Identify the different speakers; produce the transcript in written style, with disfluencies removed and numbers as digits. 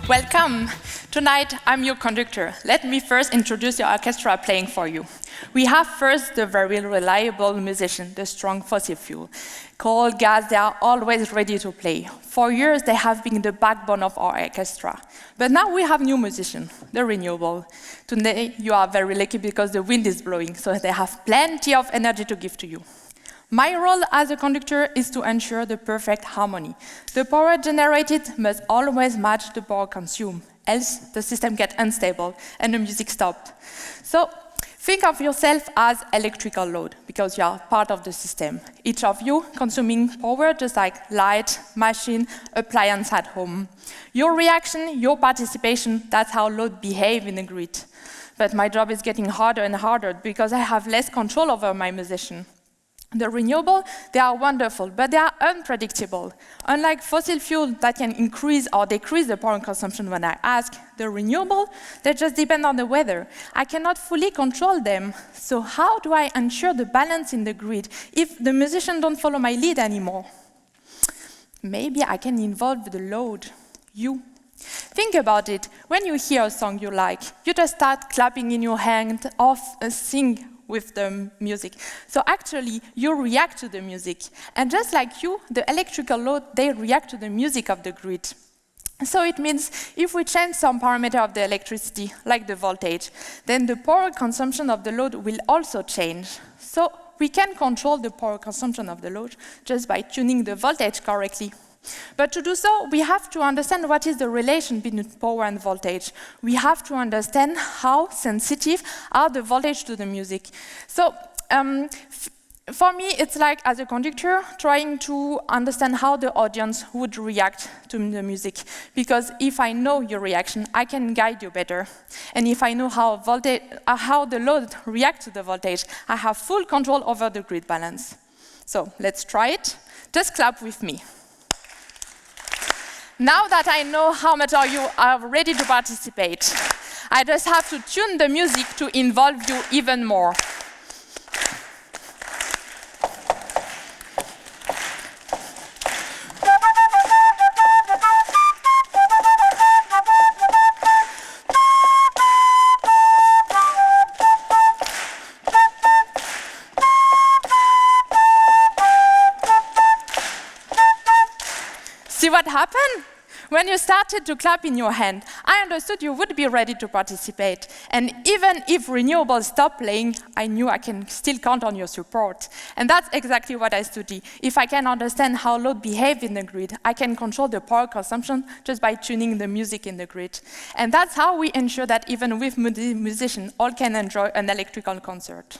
Speaker 1: Welcome. Tonight, I'm your conductor. Let me first introduce the orchestra playing for you. We have first the very reliable musician, the strong fossil fuel. Coal, gas, they are always ready to play. For years, they have been the backbone of our orchestra. But now we have new musicians, the renewable. Today, you are very lucky because the wind is blowing, so they have plenty of energy to give to you. My role as a conductor is to ensure the perfect harmony. The power generated must always match the power consumed, else the system gets unstable and the music stops. So think of yourself as electrical load, because you are part of the system. Each of you consuming power just like light, machine, appliance at home. Your reaction, your participation, that's how load behave in the grid. But my job is getting harder and harder because I have less control over my musician. The renewable, they are wonderful, but they are unpredictable. Unlike fossil fuel that can increase or decrease the power consumption when I ask, the renewable, they just depend on the weather. I cannot fully control them. So how do I ensure the balance in the grid if the musicians don't follow my lead anymore? Maybe I can involve the load, you. Think about it. When you hear a song you like, you just start clapping in your hand or sing with the music. So actually, you react to the music. And just like you, the electrical load, they react to the music of the grid. So it means if we change some parameter of the electricity, like the voltage, then the power consumption of the load will also change. So we can control the power consumption of the load just by tuning the voltage correctly. But to do so, we have to understand what is the relation between power and voltage. We have to understand how sensitive are the voltage to the music. So for me, it's like, as a conductor, trying to understand how the audience would react to the music. Because if I know your reaction, I can guide you better. And if I know how the load reacts to the voltage, I have full control over the grid balance. So let's try it. Just clap with me. Now that I know how much you are ready to participate, I just have to tune the music to involve you even more. See what happened? When you started to clap in your hand, I understood you would be ready to participate. And even if renewables stop playing, I knew I can still count on your support. And that's exactly what I study. If I can understand how load behaves in the grid, I can control the power consumption just by tuning the music in the grid. And that's how we ensure that even with musicians, all can enjoy an electrical concert.